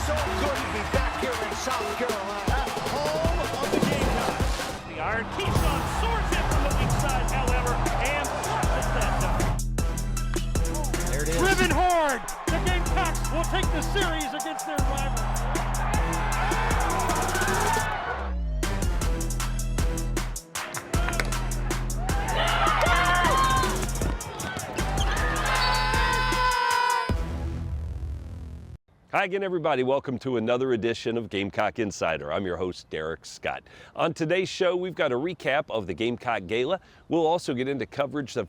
so good to be back here in South Carolina, home of the Gamecocks. The iron Keyshawn soars in from the weak side, however, and is that done? There it is. Driven hard. The Gamecocks will take the series against their rival. Hi again, everybody. Welcome to another edition of Gamecock Insider. I'm your host, Derek Scott. On today's show, we've got a recap of the Gamecock Gala. We'll also get into coverage of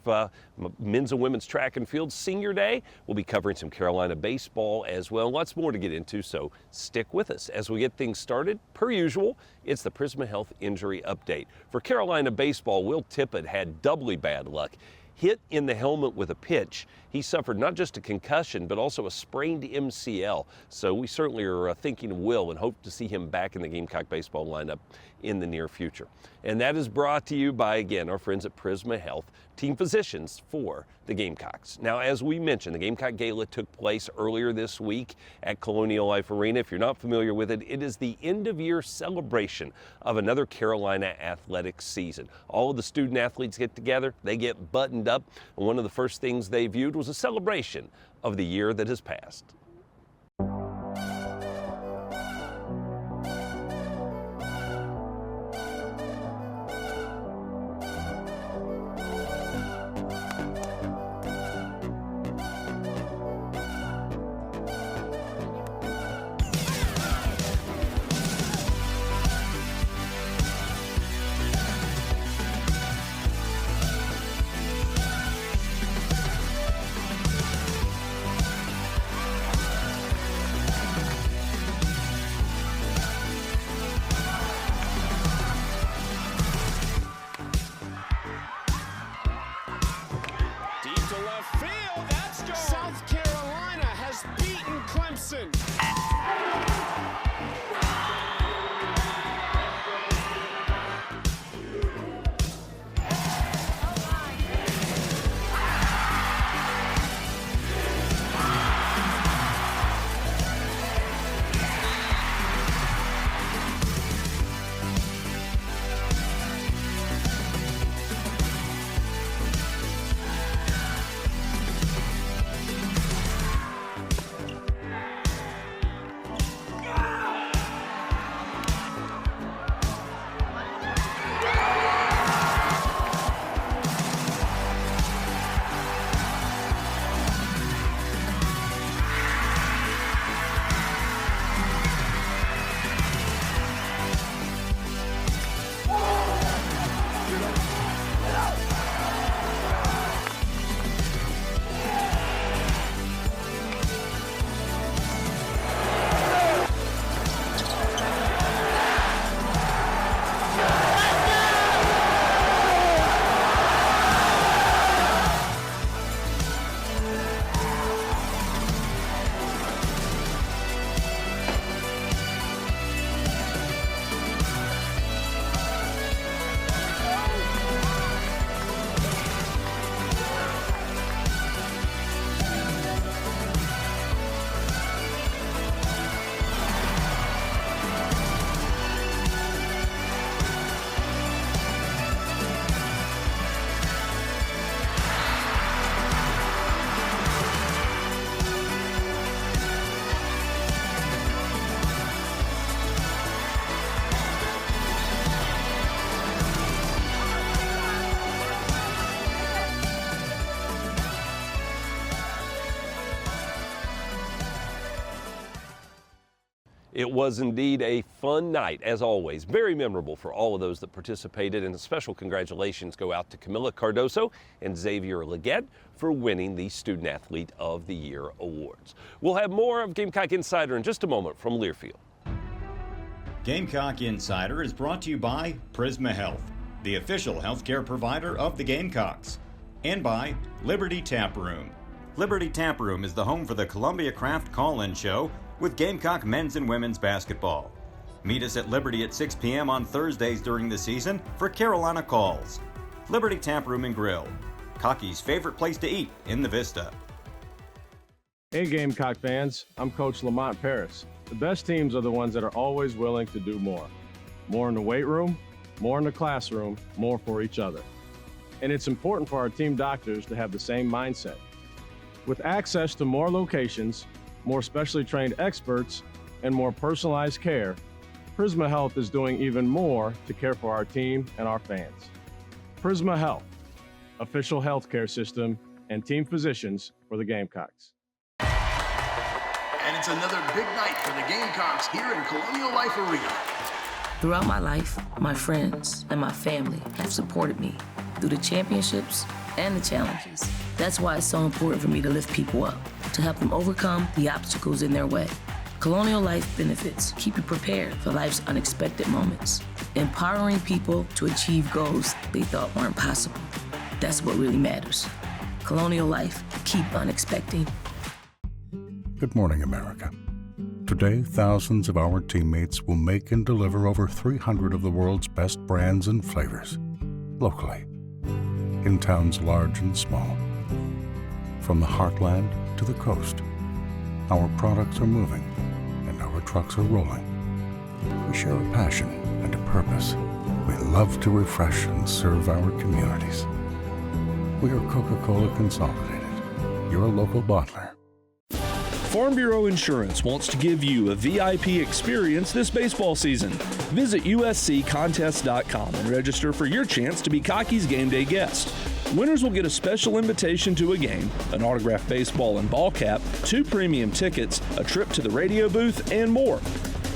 men's and women's track and field senior day. We'll be covering some Carolina baseball as well. Lots more to get into, so stick with us. As we get things started, per usual, it's the Prisma Health Injury Update. For Carolina baseball, Will Tippett had doubly bad luck. Hit in the helmet with a pitch. He suffered not just a concussion, but also a sprained MCL. So we certainly are thinking of Will and hope to see him back in the Gamecock baseball lineup in the near future. And that is brought to you by, again, our friends at Prisma Health, team physicians for the Gamecocks. Now, as we mentioned, the Gamecock Gala took place earlier this week at Colonial Life Arena. If you're not familiar with it, it is the end-of-year celebration of another Carolina athletics season. All of the student athletes get together, they get buttoned up, and one of the first things they viewed was a celebration of the year that has passed. South Carolina has beaten Clemson. It was indeed a fun night, as always. Very memorable for all of those that participated, and a special congratulations go out to Camila Cardoso and Xavier Leggett for winning the Student Athlete of the Year awards. We'll have more of Gamecock Insider in just a moment from Learfield. Gamecock Insider is brought to you by Prisma Health, the official healthcare provider of the Gamecocks, and by Liberty Tap Room. Liberty Tap Room is the home for the Columbia Craft Call-In Show with Gamecock men's and women's basketball. Meet us at Liberty at 6 p.m. on Thursdays during the season for Carolina calls. Liberty Tap Room and Grill, Cocky's favorite place to eat in the Vista. Hey Gamecock fans, I'm Coach Lamont Paris. The best teams are the ones that are always willing to do more. More in the weight room, more in the classroom, more for each other. And it's important for our team doctors to have the same mindset. With access to more locations, more specially trained experts, and more personalized care, Prisma Health is doing even more to care for our team and our fans. Prisma Health, official healthcare system and team physicians for the Gamecocks. And it's another big night for the Gamecocks here in Colonial Life Arena. Throughout my life, my friends and my family have supported me through the championships and the challenges. That's why it's so important for me to lift people up, to help them overcome the obstacles in their way. Colonial Life benefits keep you prepared for life's unexpected moments, empowering people to achieve goals they thought weren't possible. That's what really matters. Colonial Life, keep unexpecting. Good morning, America. Today, thousands of our teammates will make and deliver over 300 of the world's best brands and flavors, locally, in towns large and small. From the heartland to the coast, our products are moving and our trucks are rolling. We share a passion and a purpose. We love to refresh and serve our communities. We are Coca-Cola Consolidated, your local bottler. Farm Bureau Insurance wants to give you a VIP experience this baseball season. Visit usccontest.com and register for your chance to be Cocky's game day guest. Winners will get a special invitation to a game, an autographed baseball and ball cap, 2 premium tickets, a trip to the radio booth, and more.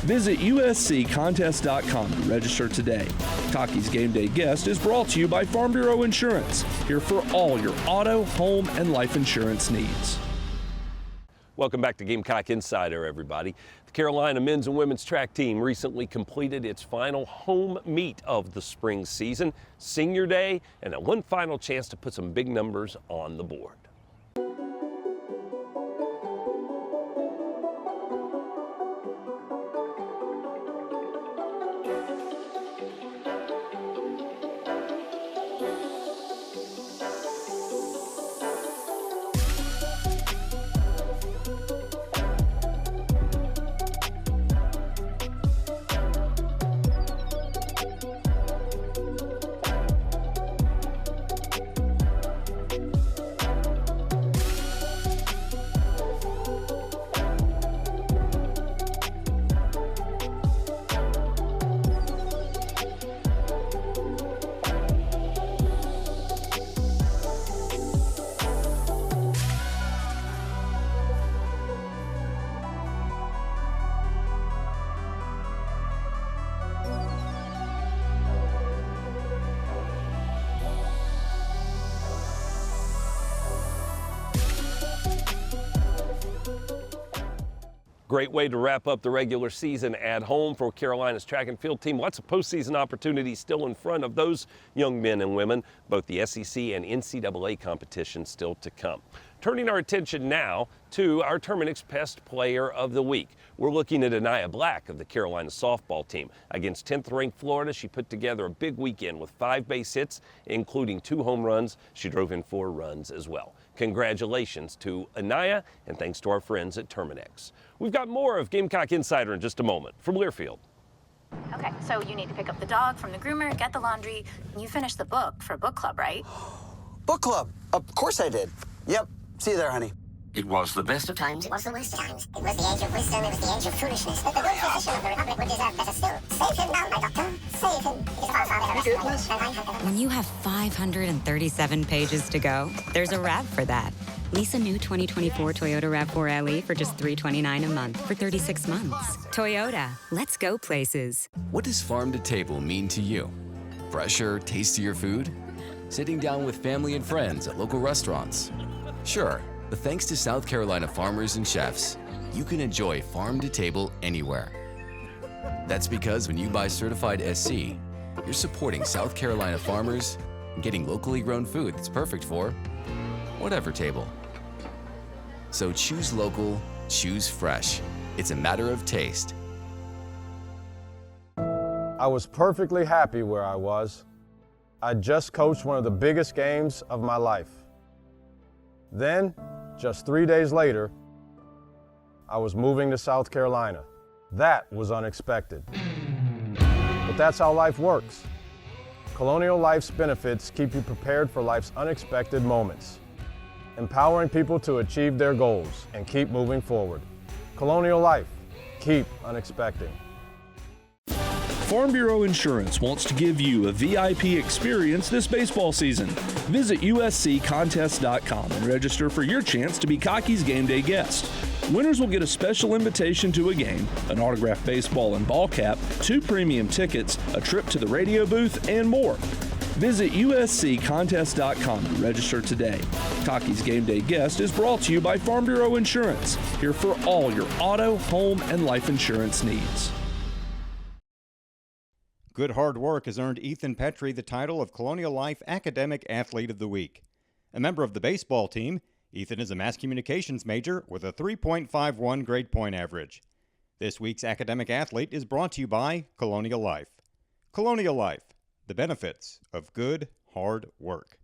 Visit usccontest.com to register today. Cocky's Game Day Guest is brought to you by Farm Bureau Insurance, here for all your auto, home, and life insurance needs. Welcome back to Gamecock Insider, everybody. The Carolina men's and women's track team recently completed its final home meet of the spring season, Senior Day, and one final chance to put some big numbers on the board. Great way to wrap up the regular season at home for Carolina's track and field team. Lots of postseason opportunities still in front of those young men and women, both the SEC and NCAA competition still to come. Turning our attention now to our Terminix Pest Player of the Week. We're looking at Anaya Black of the Carolina softball team. Against 10th-ranked Florida, she put together a big weekend with 5 base hits, including 2 home runs. She drove in 4 runs as well. Congratulations to Anaya, and thanks to our friends at Terminix. We've got more of Gamecock Insider in just a moment from Learfield. Okay, so you need to pick up the dog from the groomer, get the laundry. You finished the book for book club, right? Book club? Of course I did. Yep. See you there, honey. It was the best of times. It was the worst of times. It was the age of wisdom. It was the age of foolishness. The good physician of the Republic would deserve better still. Save him now, my doctor. Save him. His father. When you have 537 pages to go, there's a RAV for that. Lease a new 2024 Toyota RAV4 LE for just $329 a month for 36 months. Toyota, let's go places. What does farm to table mean to you? Fresher, tastier food? Sitting down with family and friends at local restaurants? Sure, but thanks to South Carolina farmers and chefs, you can enjoy farm to table anywhere. That's because when you buy certified SC, you're supporting South Carolina farmers and getting locally grown food that's perfect for whatever table. So choose local, choose fresh. It's a matter of taste. I was perfectly happy where I was. I just coached one of the biggest games of my life. Then, just 3 days later, I was moving to South Carolina. That was unexpected. But that's how life works. Colonial Life's benefits keep you prepared for life's unexpected moments, empowering people to achieve their goals and keep moving forward. Colonial Life, keep unexpecting. Farm Bureau Insurance wants to give you a VIP experience this baseball season. Visit usccontest.com and register for your chance to be Cocky's game day guest. Winners will get a special invitation to a game, an autographed baseball and ball cap, 2 premium tickets, a trip to the radio booth, and more. Visit usccontest.com to register today. Cocky's Game Day Guest is brought to you by Farm Bureau Insurance, here for all your auto, home, and life insurance needs. Good hard work has earned Ethan Petrie the title of Colonial Life Academic Athlete of the Week. A member of the baseball team, Ethan is a mass communications major with a 3.51 grade point average. This week's academic athlete is brought to you by Colonial Life. Colonial Life, the benefits of good hard work.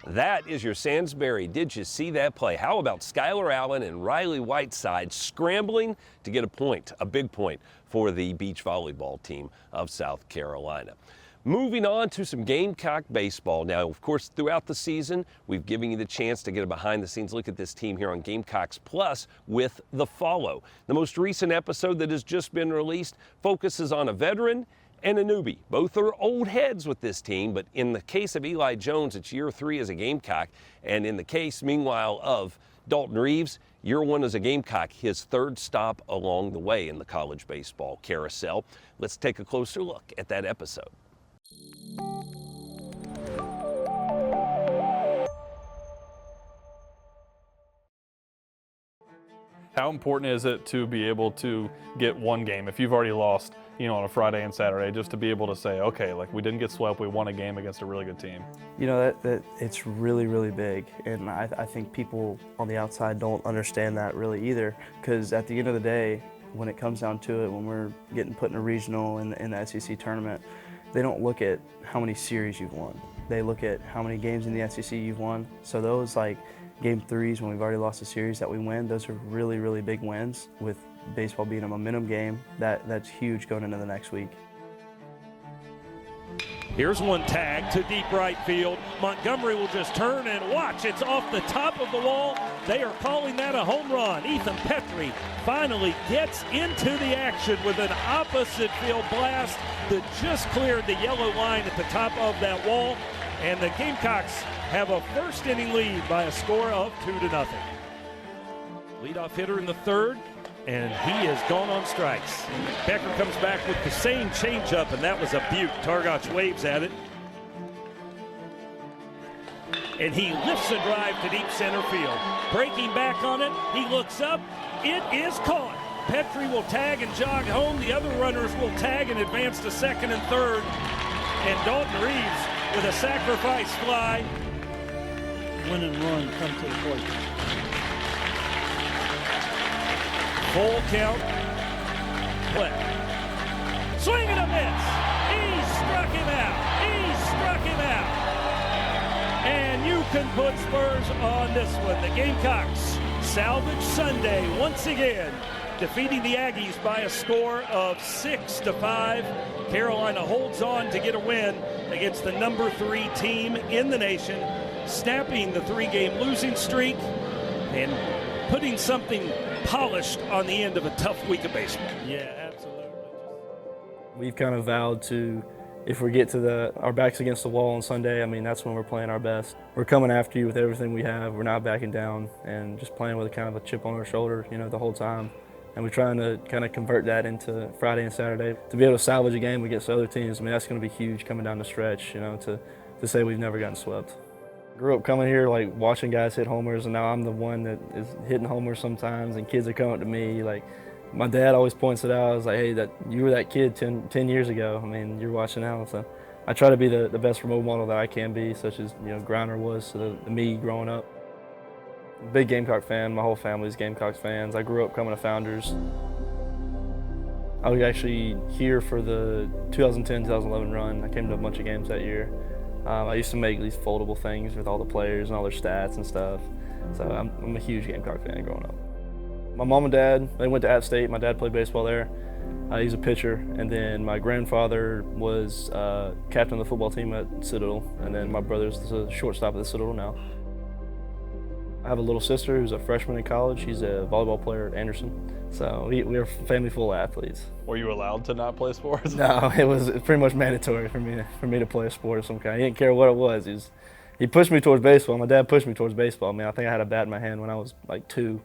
That is your Sandsbury. Did you see that play? How about Skylar Allen and Riley Whiteside scrambling to get a point, a big point for the beach volleyball team of South Carolina. Moving on to some Gamecock baseball. Now, of course, throughout the season, we've given you the chance to get a behind-the-scenes look at this team here on Gamecocks Plus with The Follow. The most recent episode that has just been released focuses on a veteran and a newbie. Both are old heads with this team, but in the case of Eli Jones, it's year 3 as a Gamecock, and in the case, meanwhile, of Dalton Reeves, year 1 as a Gamecock, his 3rd stop along the way in the college baseball carousel. Let's take a closer look at that episode. How important is it to be able to get one game if you've already lost, on a Friday and Saturday, just to be able to say, okay, like we didn't get swept, we won a game against a really good team? That it's really, really big, and I think people on the outside don't understand that really either, because at the end of the day, when it comes down to it, when we're getting put in a regional in the SEC tournament, they don't look at how many series you've won. They look at how many games in the SEC you've won. So those like game 3s when we've already lost a series that we win, those are really, really big wins. With baseball being a momentum game, that's huge going into the next week. Here's one tag to deep right field. Montgomery will just turn and watch. It's off the top of the wall. They are calling that a home run. Ethan Petrie finally gets into the action with an opposite field blast that just cleared the yellow line at the top of that wall. And the Gamecocks have a first inning lead by a score of 2-0. Leadoff hitter in the 3rd. And he has gone on strikes. Becker comes back with the same changeup, and that was a beaut. Targac waves at it. And he lifts a drive to deep center field. Breaking back on it, he looks up. It is caught. Petrie will tag and jog home. The other runners will tag and advance to 2nd and 3rd. And Dalton Reeves with a sacrifice fly. Winning run come to the plate. Full count. Play. Swing and a miss. He struck him out. He struck him out. And you can put Spurs on this one. The Gamecocks salvage Sunday once again, defeating the Aggies by a score of 6-5. Carolina holds on to get a win against the number 3 team in the nation, snapping the 3-game losing streak and putting something polished on the end of a tough week of baseball. Yeah, absolutely. We've kind of vowed to, if we get to our backs against the wall on Sunday, that's when we're playing our best. We're coming after you with everything we have. We're not backing down and just playing with a kind of a chip on our shoulder, the whole time. And we're trying to kind of convert that into Friday and Saturday. To be able to salvage a game against other teams, that's going to be huge coming down the stretch, to say we've never gotten swept. Grew up coming here, watching guys hit homers, and now I'm the one that is hitting homers sometimes, and kids are coming up to me. My dad always points it out. I was like, hey, you were that kid 10 years ago. You're watching now. So I try to be the best role model that I can be, such as Griner was to the me growing up. Big Gamecock fan. My whole family's Gamecocks fans. I grew up coming to Founders. I was actually here for the 2010-2011 run. I came to a bunch of games that year. I used to make these foldable things with all the players and all their stats and stuff. So I'm a huge Gamecock fan growing up. My mom and dad, they went to App State. My dad played baseball there. He's a pitcher. And then my grandfather was captain of the football team at Citadel. And then my brother's the shortstop at the Citadel now. I have a little sister who's a freshman in college. She's a volleyball player at Anderson. So we're a family full of athletes. Were you allowed to not play sports? No, it was pretty much mandatory for me to play a sport of some kind. He didn't care what it was. He pushed me towards baseball. My dad pushed me towards baseball. I mean, I think I had a bat in my hand when I was like 2.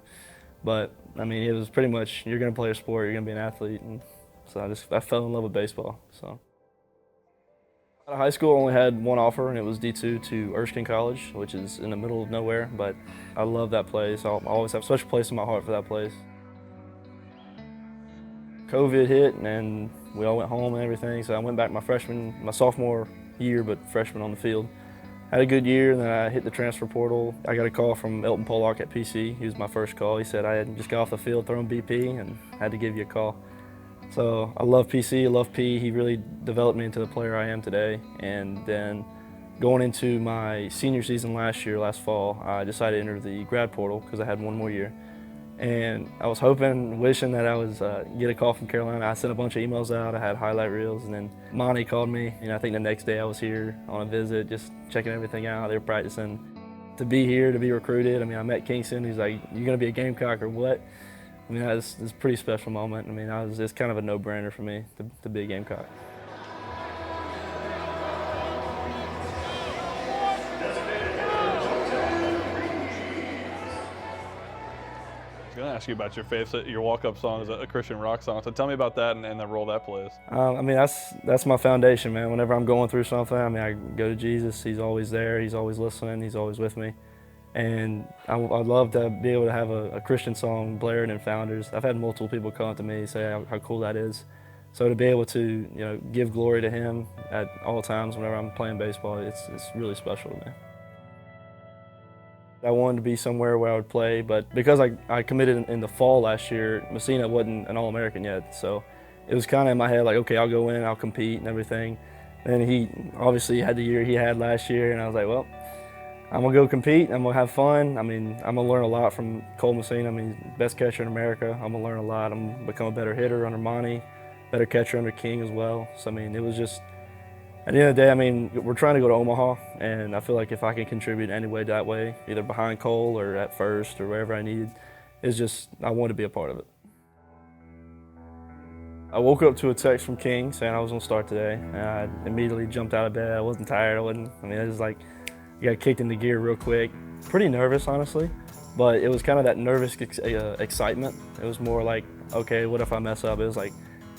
But I mean, it was pretty much, you're gonna play a sport, you're gonna be an athlete. And so I fell in love with baseball. So. Out of high school, I only had one offer, and it was D2 to Erskine College, which is in the middle of nowhere, but I love that place. I'll always have such a place in my heart for that place. COVID hit, and we all went home and everything, so I went back my sophomore year, but freshman on the field. Had a good year, and then I hit the transfer portal. I got a call from Elton Pollock at PC. He was my first call. He said I had just got off the field throwing BP and had to give you a call. So I love PC, I love P. He really developed me into the player I am today. And then going into my senior season last fall, I decided to enter the grad portal because I had one more year. And I was hoping, wishing that I was get a call from Carolina. I sent a bunch of emails out, I had highlight reels, and then Monty called me. I think the next day I was here on a visit, just checking everything out. They were practicing. To be here, to be recruited, I mean, I met Kingston. He's like, "You gonna be a Gamecock or what?" I mean, that was a pretty special moment. I mean, it's kind of a no-brainer for me to be a Gamecock. I was going to ask you about your faith. Your walk-up song is a Christian rock song. So tell me about that and the role that plays. I mean, that's my foundation, man. Whenever I'm going through something, I mean, I go to Jesus. He's always there. He's always listening. He's always with me. And I'd love to be able to have a Christian song blaring in Founders. I've had multiple people come up to me and say how cool that is. So to be able to give glory to Him at all times whenever I'm playing baseball, it's really special to me. I wanted to be somewhere where I would play, but because I committed in the fall last year, Messina wasn't an All-American yet. So it was kind of in my head like, okay, I'll go in, I'll compete and everything. And he obviously had the year he had last year, and I was like, well, I'm gonna go compete, I'm gonna have fun. I mean, I'm gonna learn a lot from Cole Messina. I mean, best catcher in America. I'm gonna learn a lot. I'm gonna become a better hitter under Monty, better catcher under King as well. So I mean, it was just, at the end of the day, I mean, we're trying to go to Omaha, and I feel like if I can contribute any way that way, either behind Cole or at first or wherever I needed, it's just, I want to be a part of it. I woke up to a text from King saying I was gonna start today, and I immediately jumped out of bed. I wasn't tired, I mean, it was like, I got kicked into gear real quick. Pretty nervous, honestly, but it was kind of that nervous excitement. It was more like, okay, what if I mess up? It was like,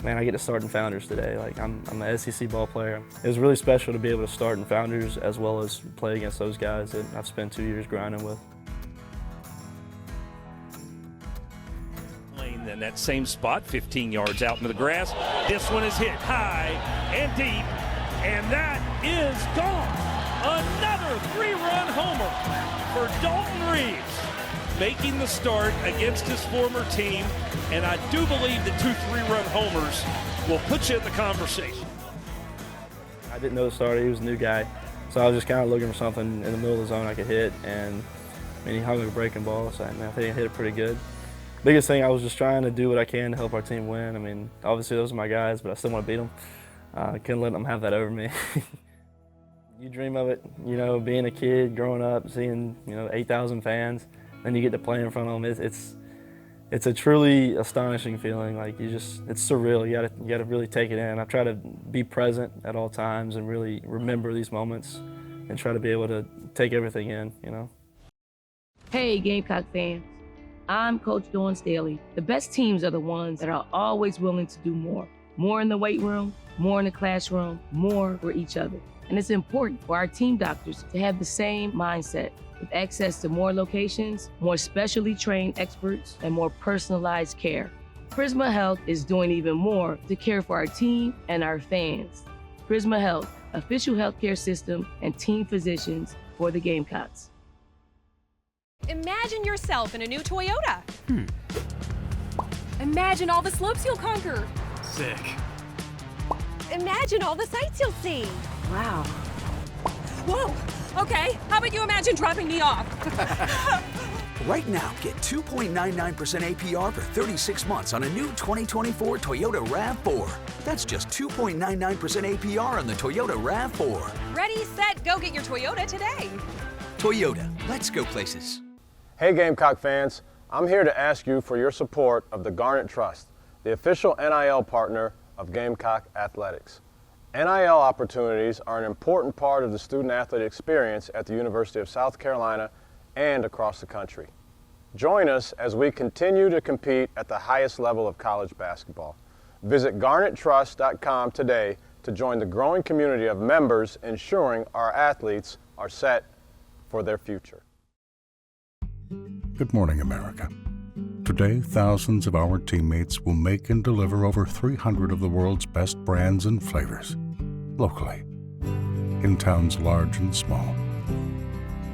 man, I get to start in Founders today. Like, I'm an SEC ball player. It was really special to be able to start in Founders as well as play against those guys that I've spent 2 years grinding with. In that same spot, 15 yards out into the grass. This one is hit high and deep, and that is gone. Another 3-run homer for Dalton Reeves, making the start against his former team, and I do believe that 2 3-run homers will put you in the conversation. I didn't know the starter, he was a new guy, so I was just kind of looking for something in the middle of the zone I could hit, and I mean, he hung a breaking ball, so I think he hit it pretty good. Biggest thing, I was just trying to do what I can to help our team win. I mean, obviously those are my guys, but I still want to beat them. I couldn't let them have that over me. You dream of it, being a kid, growing up, seeing, 8,000 fans, then you get to play in front of them. It's a truly astonishing feeling. Like, it's surreal. You gotta really take it in. I try to be present at all times and really remember these moments and try to be able to take everything in, Hey, Gamecock fans. I'm Coach Dawn Staley. The best teams are the ones that are always willing to do more. More in the weight room, more in the classroom, more for each other. And it's important for our team doctors to have the same mindset, with access to more locations, more specially trained experts, and more personalized care. Prisma Health is doing even more to care for our team and our fans. Prisma Health, official healthcare system and team physicians for the Gamecocks. Imagine yourself in a new Toyota. Imagine all the slopes you'll conquer. Sick. Imagine all the sights you'll see. Wow. Whoa! Okay, how about you imagine dropping me off? Right now, get 2.99% APR for 36 months on a new 2024 Toyota RAV4. That's just 2.99% APR on the Toyota RAV4. Ready, set, go get your Toyota today. Toyota, let's go places. Hey Gamecock fans, I'm here to ask you for your support of the Garnet Trust, the official NIL partner of Gamecock Athletics. NIL opportunities are an important part of the student-athlete experience at the University of South Carolina and across the country. Join us as we continue to compete at the highest level of college basketball. Visit garnettrust.com today to join the growing community of members ensuring our athletes are set for their future. Good morning, America. Today, thousands of our teammates will make and deliver over 300 of the world's best brands and flavors, locally, in towns large and small.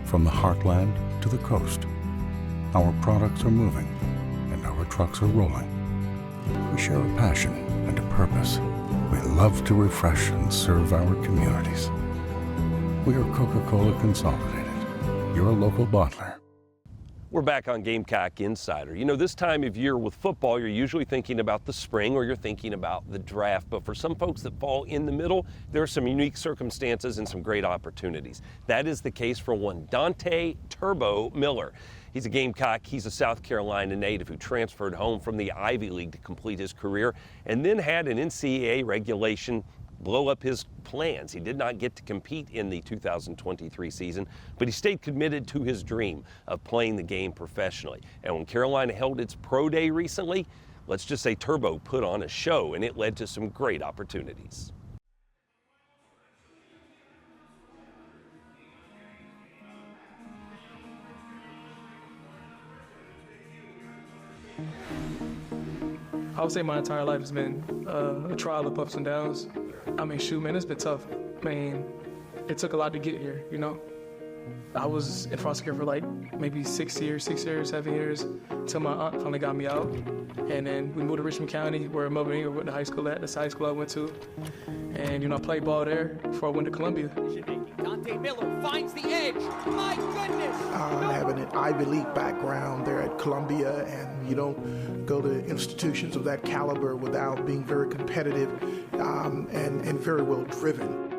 From the heartland to the coast, our products are moving and our trucks are rolling. We share a passion and a purpose. We love to refresh and serve our communities. We are Coca-Cola Consolidated, your local bottler. We're back on Gamecock Insider. You know, this time of year with football, you're usually thinking about the spring or you're thinking about the draft. But for some folks that fall in the middle, there are some unique circumstances and some great opportunities. That is the case for one Dante Turbo Miller. He's a Gamecock. He's a South Carolina native who transferred home from the Ivy League to complete his career and then had an NCAA regulation blow up his plans. He did not get to compete in the 2023 season, but he stayed committed to his dream of playing the game professionally. And when Carolina held its pro day recently, let's just say Turbo put on a show, and it led to some great opportunities. I would say my entire life has been a trial of ups and downs. I mean, shoot, man, it's been tough. I mean, it took a lot to get here, you know? I was in foster care for like maybe 6 years, 7 years, until my aunt finally got me out. And then we moved to Richmond County, where Melvin Ingram went to high school at. That's the high school I went to. And, you know, I played ball there before I went to Columbia. Dante Miller finds the edge. My goodness! Having an Ivy League background there at Columbia, and you don't go to institutions of that caliber without being very competitive and very well driven.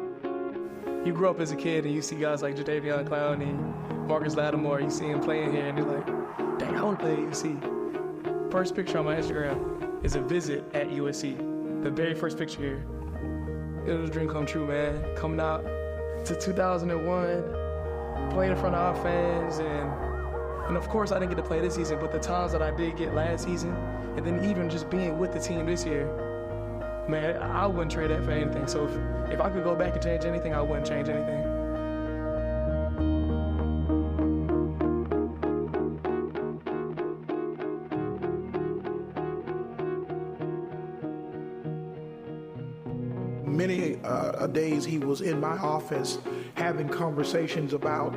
You grow up as a kid and you see guys like Jadeveon Clowney, Marcus Lattimore, you see him playing here and you're like, dang, I want to play at USC. First picture on my Instagram is a visit at USC. The very first picture here. It was a dream come true, man. Coming out to 2001, playing in front of our fans, and of course I didn't get to play this season, but the times that I did get last season, and then even just being with the team this year, man, I wouldn't trade that for anything. So if I could go back and change anything, I wouldn't change anything. Many days he was in my office having conversations about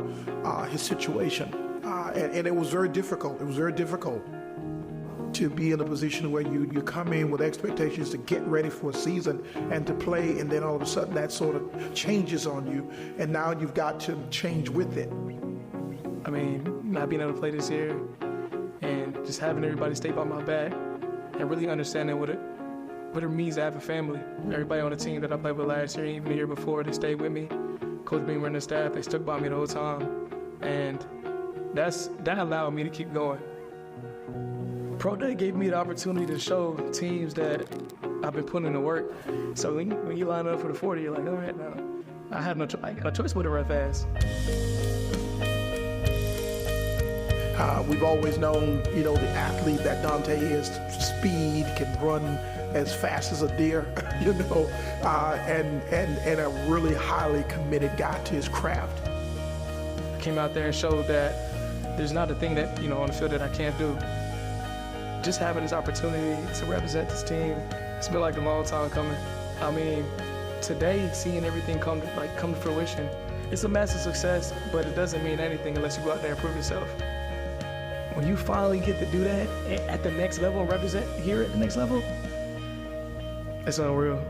his situation. And it was very difficult. It was very difficult to be in a position where you come in with expectations to get ready for a season and to play, and then all of a sudden that sort of changes on you, and now you've got to change with it. I mean, not being able to play this year and just having everybody stay by my back and really understanding what it means to have a family. Everybody on the team that I played with last year, even the year before, they stayed with me. Coach Beamer and the staff, they stuck by me the whole time. And that allowed me to keep going. Pro Day gave me the opportunity to show teams that I've been putting in the work. So when you line up for the 40, you're like, all right, now I got a choice but to run fast. We've always known, you know, the athlete that Dante is. Speed, can run as fast as a deer, you know, and a really highly committed guy to his craft. I came out there and showed that there's not a thing that, you know, on the field that I can't do. Just having this opportunity to represent this team, it's been like a long time coming. I mean, today, seeing everything come to fruition, it's a massive success, but it doesn't mean anything unless you go out there and prove yourself. When you finally get to do that at the next level and represent here at the next level, it's unreal.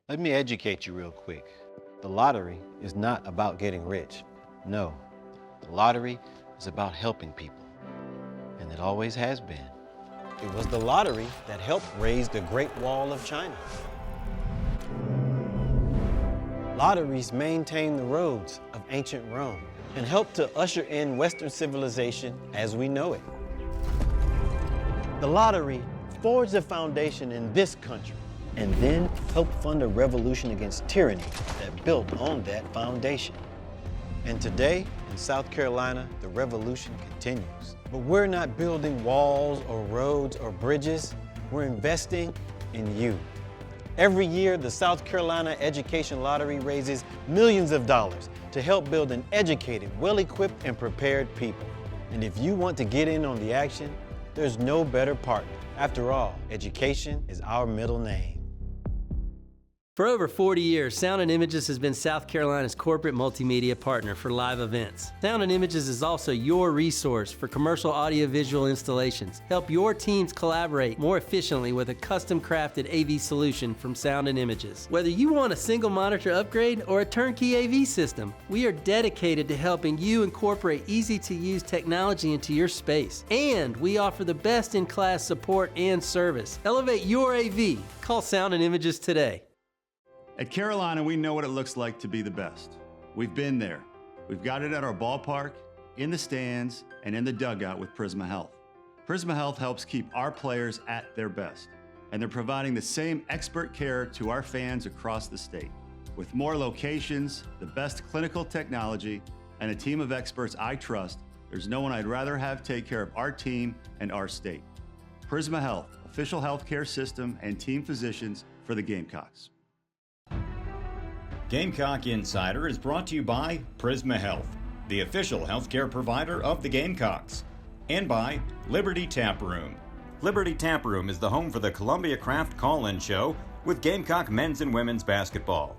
Let me educate you real quick. The lottery is not about getting rich. No, the lottery is about helping people, and it always has been. It was the lottery that helped raise the Great Wall of China. Lotteries maintain the roads of ancient Rome and helped to usher in Western civilization as we know it. The lottery forged a foundation in this country and then helped fund a revolution against tyranny that built on that foundation. And today, in South Carolina, the revolution continues. But we're not building walls or roads or bridges. We're investing in you. Every year, the South Carolina Education Lottery raises millions of dollars to help build an educated, well-equipped, and prepared people. And if you want to get in on the action, there's no better partner. After all, education is our middle name. For over 40 years, Sound & Images has been South Carolina's corporate multimedia partner for live events. Sound & Images is also your resource for commercial audiovisual installations. Help your teams collaborate more efficiently with a custom-crafted AV solution from Sound & Images. Whether you want a single monitor upgrade or a turnkey AV system, we are dedicated to helping you incorporate easy-to-use technology into your space. And we offer the best-in-class support and service. Elevate your AV. Call Sound & Images today. At Carolina, we know what it looks like to be the best. We've been there. We've got it at our ballpark, in the stands, and in the dugout with Prisma Health. Prisma Health helps keep our players at their best, and they're providing the same expert care to our fans across the state. With more locations, the best clinical technology, and a team of experts I trust, there's no one I'd rather have take care of our team and our state. Prisma Health, official healthcare system and team physicians for the Gamecocks. Gamecock Insider is brought to you by Prisma Health, the official healthcare provider of the Gamecocks, and by Liberty Tap Room. Liberty Tap Room is the home for the Columbia Craft Call-In Show with Gamecock men's and women's basketball.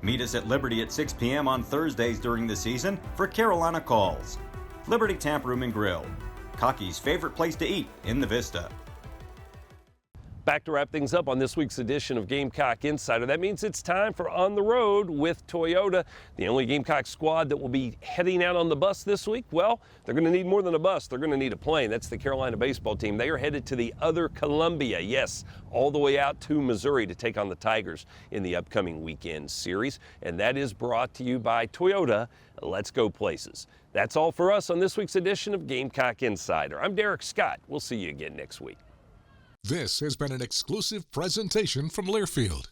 Meet us at Liberty at 6 p.m. on Thursdays during the season for Carolina calls. Liberty Tap Room and Grill, Cocky's favorite place to eat in the Vista. Back to wrap things up on this week's edition of Gamecock Insider. That means it's time for On the Road with Toyota. The only Gamecock squad that will be heading out on the bus this week, well, they're going to need more than a bus. They're going to need a plane. That's the Carolina baseball team. They are headed to the other Columbia, yes, all the way out to Missouri to take on the Tigers in the upcoming weekend series. And that is brought to you by Toyota. Let's go places. That's all for us on this week's edition of Gamecock Insider. I'm Derek Scott. We'll see you again next week. This has been an exclusive presentation from Learfield.